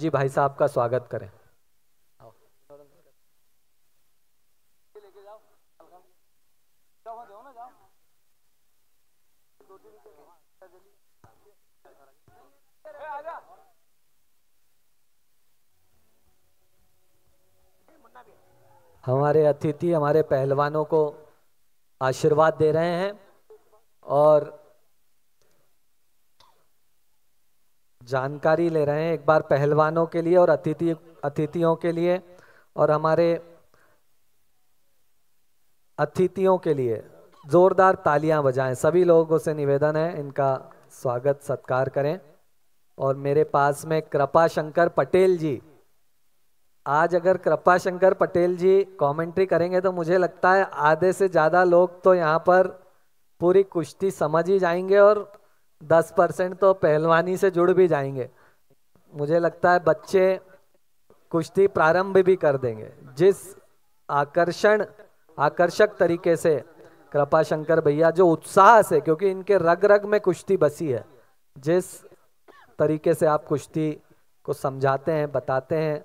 जी भाई साहब का स्वागत करें। हमारे अतिथि हमारे पहलवानों को आशीर्वाद दे रहे हैं और जानकारी ले रहे हैं एक बार पहलवानों के लिए और अतिथियों के लिए, और हमारे अतिथियों के लिए जोरदार तालियां बजाएं। सभी लोगों से निवेदन है इनका स्वागत सत्कार करें। और मेरे पास में कृपा शंकर पटेल जी, आज अगर कृपा शंकर पटेल जी कमेंट्री करेंगे तो मुझे लगता है आधे से ज़्यादा लोग तो यहाँ पर पूरी कुश्ती समझ ही जाएंगे और 10% तो पहलवानी से जुड़ भी जाएंगे। मुझे लगता है बच्चे कुश्ती प्रारंभ भी कर देंगे। जिस आकर्षक तरीके से कृपा शंकर भैया जो उत्साह से, क्योंकि इनके रग रग में कुश्ती बसी है, जिस तरीके से आप कुश्ती को समझाते हैं, बताते हैं।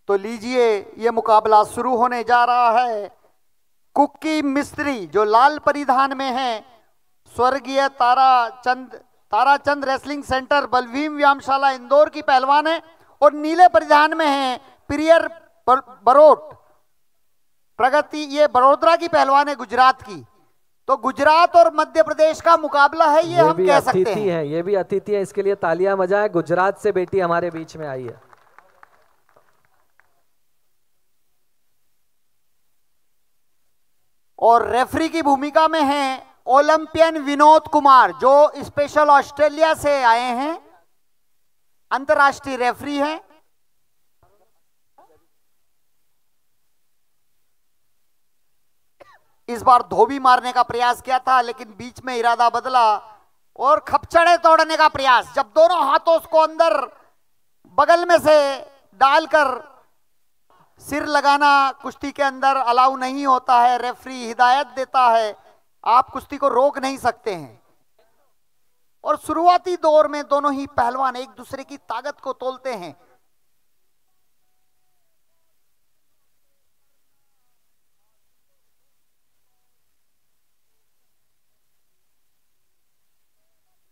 तो लीजिए ये मुकाबला शुरू होने जा रहा है। कुक्की मिस्त्री जो लाल परिधान में है, स्वर्गीय ताराचंद रेसलिंग सेंटर बलभीम व्यायामशाला इंदौर की पहलवान है, और नीले परिधान में है प्रियर बरोट प्रगति, ये बड़ोदरा की पहलवान है, गुजरात की। तो गुजरात और मध्य प्रदेश का मुकाबला है, ये हम कह सकते हैं। ये भी अतिथि है, इसके लिए तालियां बजाएं। गुजरात से बेटी हमारे बीच में आई है। और रेफरी की भूमिका में है ओलंपियन विनोद कुमार, जो स्पेशल ऑस्ट्रेलिया से आए हैं, अंतर्राष्ट्रीय रेफरी हैं। इस बार धोबी मारने का प्रयास किया था, लेकिन बीच में इरादा बदला और खपचड़े तोड़ने का प्रयास। जब दोनों हाथों को अंदर बगल में से डालकर सिर लगाना कुश्ती के अंदर अलाउ नहीं होता है, रेफरी हिदायत देता है, आप कुश्ती को रोक नहीं सकते हैं। और शुरुआती दौर में दोनों ही पहलवान एक दूसरे की ताकत को तोलते हैं।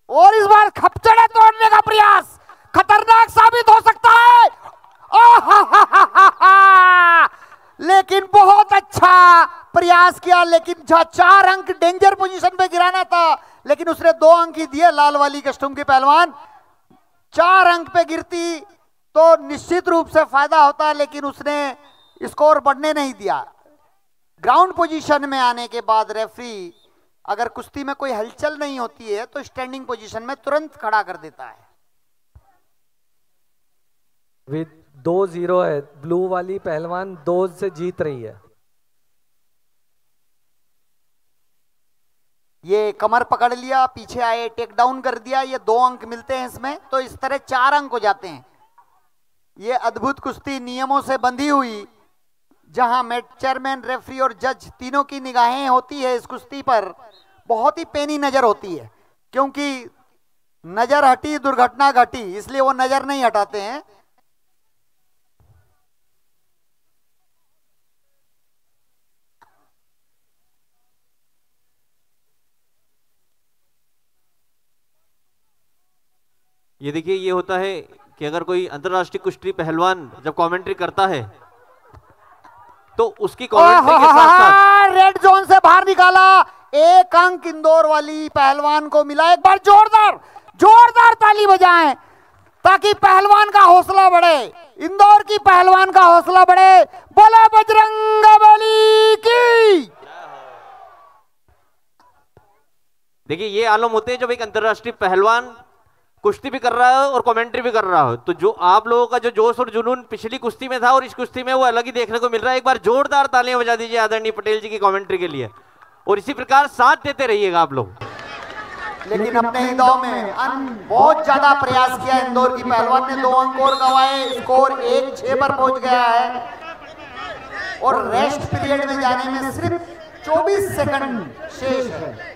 और इस बार खपचड़े तोड़ने का प्रयास खतरनाक साबित हो सकता है। लेकिन बहुत अच्छा प्रयास किया, लेकिन 4 अंक डेंजर पोजीशन पे गिराना था, लेकिन उसने 2 अंक ही दिए। लाल वाली कस्टम की पहलवान 4 अंक पे गिरती तो निश्चित रूप से फायदा होता, लेकिन उसने स्कोर बढ़ने नहीं दिया। ग्राउंड पोजीशन में आने के बाद रेफरी अगर कुश्ती में कोई हलचल नहीं होती है तो स्टैंडिंग पोजीशन में तुरंत खड़ा कर देता है। 2-0 है, ब्लू वाली पहलवान 2 से जीत रही है। ये कमर पकड़ लिया, पीछे आए, टेक डाउन कर दिया, ये 2 अंक मिलते हैं इसमें, तो इस तरह 4 अंक हो जाते हैं। ये अद्भुत कुश्ती नियमों से बंधी हुई, जहां मैच चेयरमैन, रेफरी और जज तीनों की निगाहें होती है इस कुश्ती पर, बहुत ही पेनी नजर होती है, क्योंकि नजर हटी दुर्घटना घटी, इसलिए वो नजर नहीं हटाते हैं। ये देखिए, ये होता है कि अगर कोई अंतर्राष्ट्रीय कुश्ती पहलवान जब कमेंट्री करता है तो उसकी कमेंट्री के साथ साथ रेड जोन से बाहर निकाला। 1 अंक इंदौर वाली पहलवान को मिला। एक बार जोरदार ताली बजाएं ताकि पहलवान का हौसला बढ़े, इंदौर की पहलवान का हौसला बढ़े। बोला बजरंगबली की। देखिए, ये आलम होते हैं जब एक अंतर्राष्ट्रीय पहलवान कुश्ती भी कर रहा है और कमेंट्री भी कर रहा हो, तो जो आप लोगों का जो जोश और जुनून पिछली कुश्ती में था और इस कुश्ती में वो अलग ही देखने को मिल रहा है। एक बार जोरदार तालियां बजा दीजिए आदरणीय पटेल जी की कमेंट्री के लिए, और इसी प्रकार साथ देते रहिएगा आप लोग। लेकिन अपने ही दाव में बहुत ज्यादा प्रयास किया इंदौर की पहलवान ने, 2 अंक और गंवाए, स्कोर 1-6 पर पहुंच गया है और रेस्ट पीरियड में जाने में सिर्फ 24 सेकंड शेष है।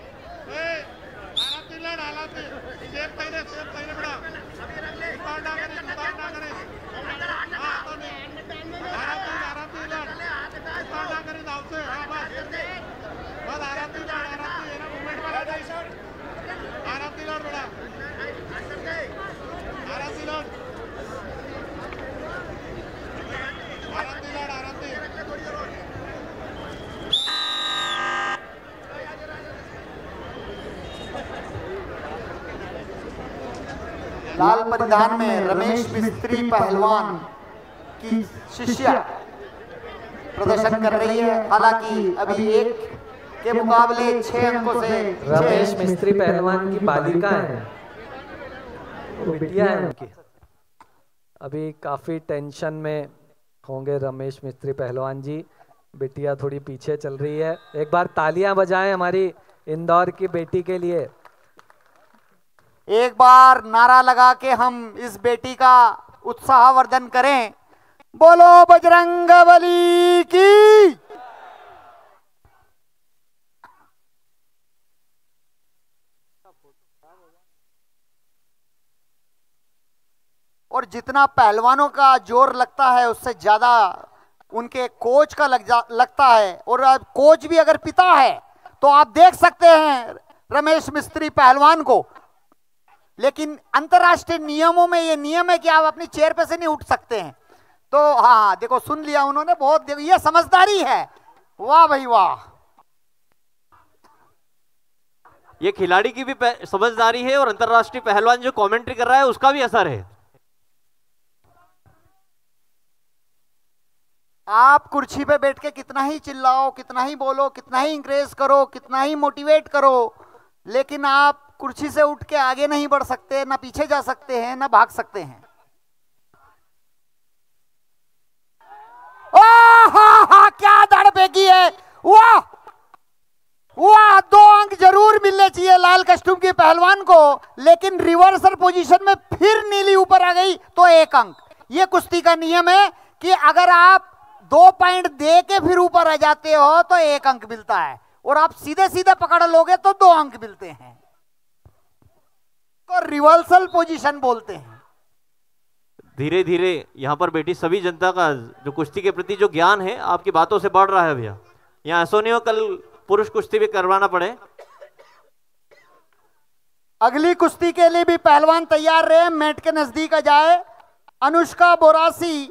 लाल परिधान में रमेश मिस्त्री पहलवान की शिष्या प्रदर्शन कर रही है। हालांकि अभी एक के मुकाबले 6 अंकों से रमेश मिस्त्री पहलवान की बालिका है, वो बिटिया है उनकी। अभी काफी टेंशन में होंगे रमेश मिस्त्री पहलवान जी, बिटिया थोड़ी पीछे चल रही है। एक बार तालियां बजाएं हमारी इंदौर की बेटी के लिए। एक बार नारा लगा के हम इस बेटी का उत्साहवर्धन करें। बोलो बजरंगबली की। और जितना पहलवानों का जोर लगता है उससे ज्यादा उनके कोच का लगता है। और कोच भी अगर पिता है तो आप देख सकते हैं रमेश मिस्त्री पहलवान को। लेकिन अंतर्राष्ट्रीय नियमों में ये नियम है कि आप अपनी चेयर पे से नहीं उठ सकते हैं। तो हाँ देखो, सुन लिया उन्होंने, बहुत ये समझदारी है। वाह भाई वाह। ये खिलाड़ी की भी समझदारी है और अंतर्राष्ट्रीय पहलवान जो कमेंट्री कर रहा है उसका भी असर है। आप कुर्सी पे बैठ के कितना ही चिल्लाओ, कितना ही बोलो, कितना ही इंकरेज करो, कितना ही मोटिवेट करो, लेकिन आप कुर्सी से उठ के आगे नहीं बढ़ सकते, ना पीछे जा सकते हैं, ना भाग सकते हैं। हा क्या दड़ फेंकी है। वाह वाह, 2 अंक जरूर मिलने चाहिए लाल कस्टूम के पहलवान को, लेकिन रिवर्सल पोजीशन में फिर नीली ऊपर आ गई तो 1 अंक। ये कुश्ती का नियम है कि अगर आप 2 पॉइंट दे के फिर ऊपर आ जाते हो तो 1 अंक मिलता है, और आप सीधे सीधे पकड़ लोगे तो 2 अंक मिलते हैं। तो रिवर्सल पोजीशन बोलते हैं। धीरे धीरे यहाँ पर बेटी सभी जनता का जो कुश्ती के प्रति जो ज्ञान है आपकी बातों से बढ़ रहा है भैया। यहाँ ऐसा नहीं हो कल पुरुष कुश्ती भी करवाना पड़े। अगली कुश्ती के लिए भी पहलवान तैयार रहे, मैट के नजदीक आ जाए। अनुष्का बोरासी,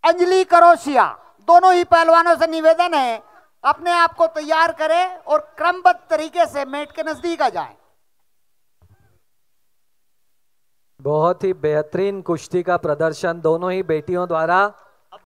अंजलि करोशिया, दोनों ही पहलवानों से निवेदन है अपने आप को तैयार करें और क्रमबद्ध तरीके से मैट के नजदीक आ जाएं। बहुत ही बेहतरीन कुश्ती का प्रदर्शन दोनों ही बेटियों द्वारा।